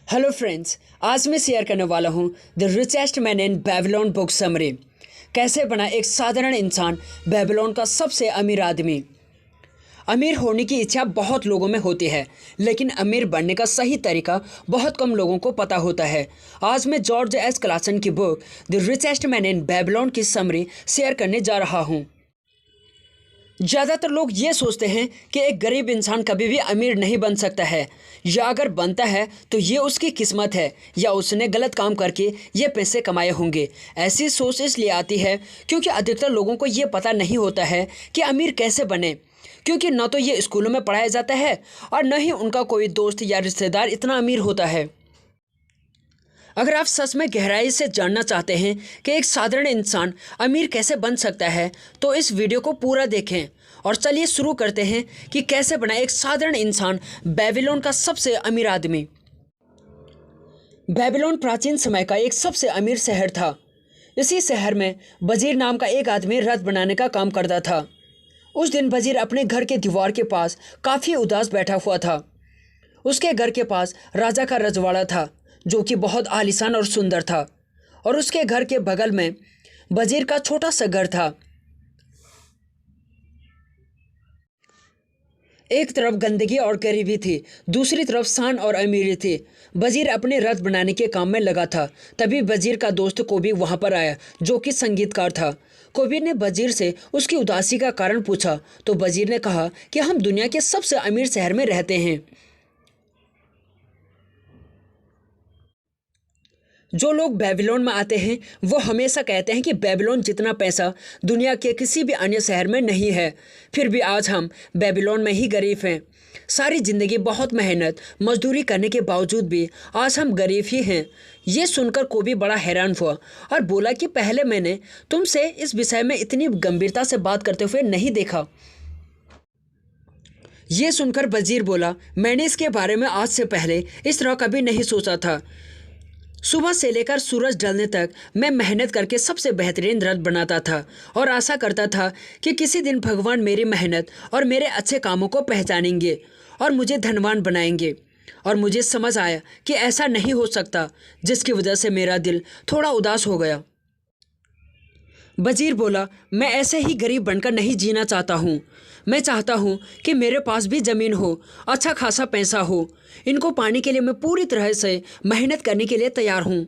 Hello friends, आज मैं share करने वाला हूँ the richest man in Babylon book summary. कैसे बना एक साधारण इंसान बेबीलोन का सबसे अमीर आदमी। अमीर होने की इच्छा बहुत लोगों में होती है, लेकिन अमीर बनने का सही तरीका बहुत कम लोगों को पता होता है। आज मैं जॉर्ज एस क्लासन की book the richest man in Babylon की समरी शेयर करने जा रहा हूँ। ज़्यादातर लोग ये सोचते हैं कि एक गरीब इंसान कभी भी अमीर नहीं बन सकता है, या अगर बनता है तो ये उसकी किस्मत है या उसने गलत काम करके ये पैसे कमाए होंगे। ऐसी सोच इसलिए आती है क्योंकि अधिकतर लोगों को ये पता नहीं होता है कि अमीर कैसे बने, क्योंकि न तो ये स्कूलों में पढ़ाया जाता है और न ही उनका कोई दोस्त या रिश्तेदार इतना अमीर होता है। अगर आप सच में गहराई से जानना चाहते हैं कि एक साधारण इंसान अमीर कैसे बन सकता है तो इस वीडियो को पूरा देखें। और चलिए शुरू करते हैं कि कैसे बना एक साधारण इंसान बेबीलोन का सबसे अमीर आदमी। बेबीलोन प्राचीन समय का एक सबसे अमीर शहर था। इसी शहर में वजीर नाम का एक आदमी रथ बनाने का काम करता था। उस दिन वजीर अपने घर के दीवार के पास काफ़ी उदास बैठा हुआ था। उसके घर के पास राजा का रजवाड़ा था जो कि बहुत आलीशान और सुंदर था, और उसके घर के बगल में वजीर का छोटा सा घर था। एक तरफ गंदगी और गरीबी थी, दूसरी तरफ शान और अमीरी थी। वजीर अपने रथ बनाने के काम में लगा था। तभी वजीर का दोस्त कोबी वहां पर आया, जो कि संगीतकार था। कोबी ने वजीर से उसकी उदासी का कारण पूछा तो वजीर ने कहा कि हम दुनिया के सबसे अमीर शहर में रहते हैं। जो लोग बेबीलोन में आते हैं वो हमेशा कहते हैं कि बेबीलोन जितना पैसा दुनिया के किसी भी अन्य शहर में नहीं है। फिर भी आज हम बेबीलोन में ही गरीब हैं। सारी ज़िंदगी बहुत मेहनत मजदूरी करने के बावजूद भी आज हम गरीब ही हैं। ये सुनकर कोबी बड़ा हैरान हुआ और बोला कि पहले मैंने तुमसे इस विषय में इतनी गंभीरता से बात करते हुए नहीं देखा। ये सुनकर वजीर बोला, मैंने इसके बारे में आज से पहले इस तरह कभी नहीं सोचा था। सुबह से लेकर सूरज ढलने तक मैं मेहनत करके सबसे बेहतरीन रथ बनाता था और आशा करता था कि किसी दिन भगवान मेरी मेहनत और मेरे अच्छे कामों को पहचानेंगे और मुझे धनवान बनाएंगे। और मुझे समझ आया कि ऐसा नहीं हो सकता, जिसकी वजह से मेरा दिल थोड़ा उदास हो गया। वजीर बोला, मैं ऐसे ही गरीब बनकर नहीं जीना चाहता हूँ। मैं चाहता हूँ कि मेरे पास भी ज़मीन हो, अच्छा खासा पैसा हो। इनको पाने के लिए मैं पूरी तरह से मेहनत करने के लिए तैयार हूँ।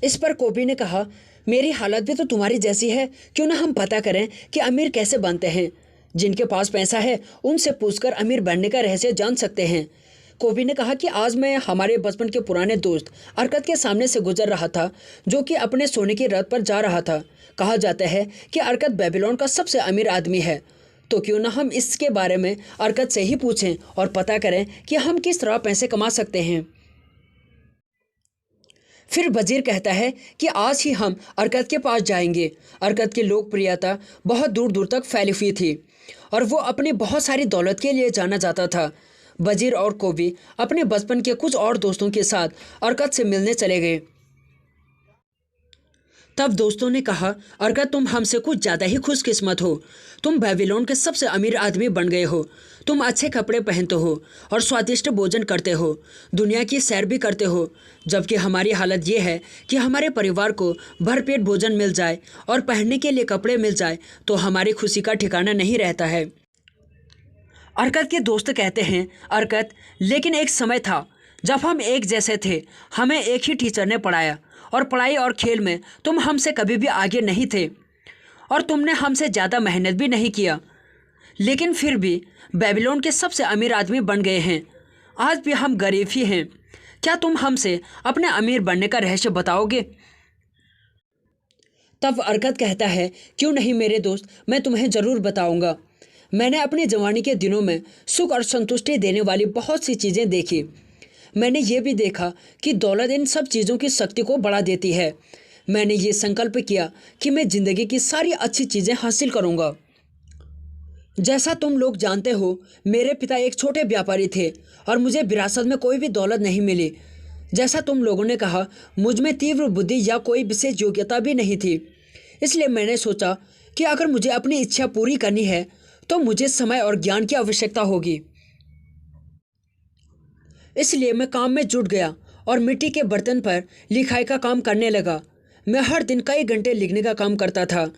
इस पर कोबी ने कहा, मेरी हालत भी तो तुम्हारी जैसी है, क्यों ना हम पता करें कि अमीर कैसे बनते हैं। जिनके पास पैसा है उनसे पूछकर अमीर बनने का रहस्य जान सकते हैं। कोबी ने कहा कि आज मैं हमारे बचपन के पुराने दोस्त अरकत के सामने से गुजर रहा था, जो कि अपने सोने के रथ पर जा रहा था। कहा जाता है कि अरकत बेबीलोन का सबसे अमीर आदमी है, तो क्यों ना हम इसके बारे में अरकत से ही पूछें और पता करें कि हम किस तरह पैसे कमा सकते हैं। फिर वजीर कहता है कि आज ही हम अरकत के पास जाएंगे। अरकत की लोकप्रियता बहुत दूर दूर तक फैली हुई थी और वो अपनी बहुत सारी दौलत के लिए जाना जाता था। वजीर और कोबी अपने बचपन के कुछ और दोस्तों के साथ अरकत से मिलने चले गए। तब दोस्तों ने कहा, अरकत तुम हमसे कुछ ज़्यादा ही खुशकिस्मत हो। तुम बेबीलोन के सबसे अमीर आदमी बन गए हो। तुम अच्छे कपड़े पहनते हो और स्वादिष्ट भोजन करते हो, दुनिया की सैर भी करते हो, जबकि हमारी हालत ये है कि हमारे परिवार को भरपेट भोजन मिल जाए और पहनने के लिए कपड़े मिल जाए तो हमारी खुशी का ठिकाना नहीं रहता है। अरकत के दोस्त कहते हैं, अरकत, लेकिन एक समय था जब हम एक जैसे थे। हमें एक ही टीचर ने पढ़ाया और पढ़ाई और खेल में तुम हमसे कभी भी आगे नहीं थे और तुमने हमसे ज़्यादा मेहनत भी नहीं किया, लेकिन फिर भी बेबीलोन के सबसे अमीर आदमी बन गए हैं। आज भी हम गरीब ही हैं। क्या तुम हमसे अपने अमीर बनने का रहस्य बताओगे? तब अरकत कहता है, क्यों नहीं मेरे दोस्त, मैं तुम्हें ज़रूर बताऊंगा। मैंने अपनी जवानी के दिनों में सुख और संतुष्टि देने वाली बहुत सी चीज़ें देखी। मैंने ये भी देखा कि दौलत इन सब चीज़ों की शक्ति को बढ़ा देती है। मैंने ये संकल्प किया कि मैं ज़िंदगी की सारी अच्छी चीज़ें हासिल करूँगा। जैसा तुम लोग जानते हो, मेरे पिता एक छोटे व्यापारी थे और मुझे विरासत में कोई भी दौलत नहीं मिली। जैसा तुम लोगों ने कहा, मुझ में तीव्र बुद्धि या कोई विशेष योग्यता भी नहीं थी। इसलिए मैंने सोचा कि अगर मुझे अपनी इच्छा पूरी करनी है तो मुझे समय और ज्ञान की आवश्यकता होगी। इसलिए मैं काम में जुट गया और मिट्टी के बर्तन पर लिखाई का काम करने लगा। मैं हर दिन कई घंटे लिखने का काम करता था।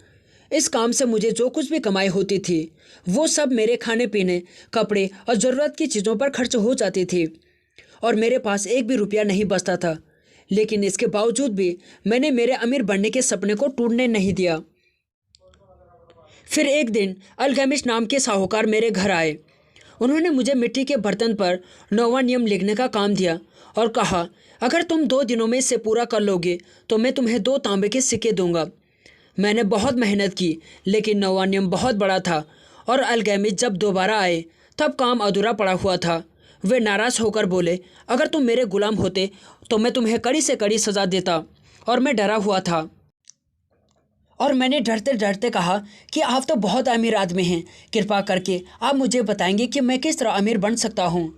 इस काम से मुझे जो कुछ भी कमाई होती थी वो सब मेरे खाने पीने, कपड़े और ज़रूरत की चीज़ों पर खर्च हो जाती थी और मेरे पास एक भी रुपया नहीं बचता था। लेकिन इसके बावजूद भी मैंने मेरे अमीर बनने के सपने को टूटने नहीं दिया। फिर एक दिन अल्केमिस्ट नाम के साहूकार मेरे घर आए। उन्होंने मुझे मिट्टी के बर्तन पर 9वां नियम लिखने का काम दिया और कहा, अगर तुम 2 दिनों में इसे पूरा कर लोगे तो मैं तुम्हें 2 तांबे के सिक्के दूंगा। मैंने बहुत मेहनत की, लेकिन 9वां नियम बहुत बड़ा था और अल्केमिस्ट जब दोबारा आए तब काम अधूरा पड़ा हुआ था। वे नाराज़ होकर बोले, अगर तुम मेरे गुलाम होते तो मैं तुम्हें कड़ी से कड़ी सज़ा देता। और मैं डरा हुआ था और मैंने डरते डरते कहा कि आप तो बहुत अमीर आदमी हैं, कृपा करके आप मुझे बताएंगे कि मैं किस तरह अमीर बन सकता हूँ,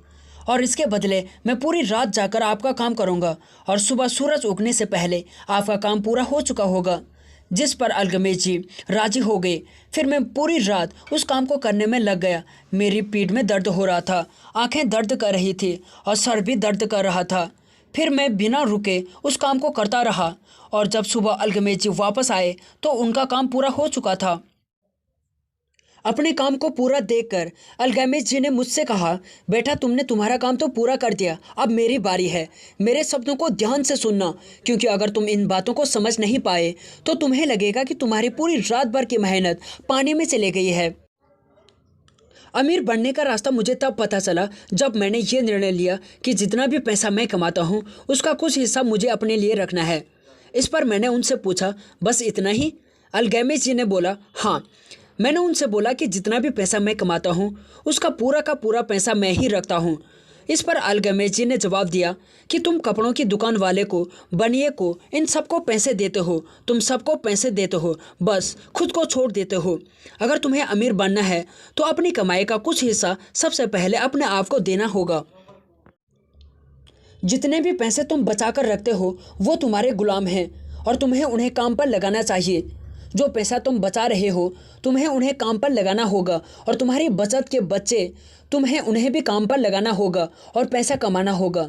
और इसके बदले मैं पूरी रात जाकर आपका काम करूँगा और सुबह सूरज उगने से पहले आपका काम पूरा हो चुका होगा। जिस पर अल्केमिस्ट जी राजी हो गए। फिर मैं पूरी रात उस काम को करने में लग गया। मेरी पीठ में दर्द हो रहा था, आंखें दर्द कर रही थी और सर भी दर्द कर रहा था। फिर मैं बिना रुके उस काम को करता रहा और जब सुबह अल्केमिस्ट जी वापस आए तो उनका काम पूरा हो चुका था। अपने काम को पूरा देखकर अल्केमिस्ट जी ने मुझसे कहा, बेटा तुमने तुम्हारा काम तो पूरा कर दिया, अब मेरी बारी है। मेरे शब्दों को ध्यान से सुनना, क्योंकि अगर तुम इन बातों को समझ नहीं पाए तो तुम्हें लगेगा कि तुम्हारी पूरी रात भर की मेहनत पानी में चली गई है। अमीर बनने का रास्ता मुझे तब पता चला जब मैंने ये निर्णय लिया कि जितना भी पैसा मैं कमाता हूँ उसका कुछ हिस्सा मुझे अपने लिए रखना है। इस पर मैंने उनसे पूछा, बस इतना ही? अल्केमिस्ट जी ने बोला, हाँ। मैंने उनसे बोला कि जितना भी पैसा मैं कमाता हूँ उसका पूरा का पूरा पैसा मैं ही रखता हूँ। इस पर अल्केमिस्ट जी ने जवाब दिया कि तुम कपड़ों की दुकान वाले को, बनिए को, इन सबको पैसे देते हो, तुम सबको पैसे देते हो, बस खुद को छोड़ देते हो। अगर तुम्हें अमीर बनना है तो अपनी कमाई का कुछ हिस्सा सबसे पहले अपने आप को देना होगा। जितने भी पैसे तुम बचा कर रखते हो वो तुम्हारे गुलाम हैं और तुम्हें उन्हें काम पर लगाना चाहिए। जो पैसा तुम बचा रहे हो तुम्हें उन्हें काम पर लगाना होगा और तुम्हारी बचत के बच्चे, तुम्हें उन्हें भी काम पर लगाना होगा और पैसा कमाना होगा।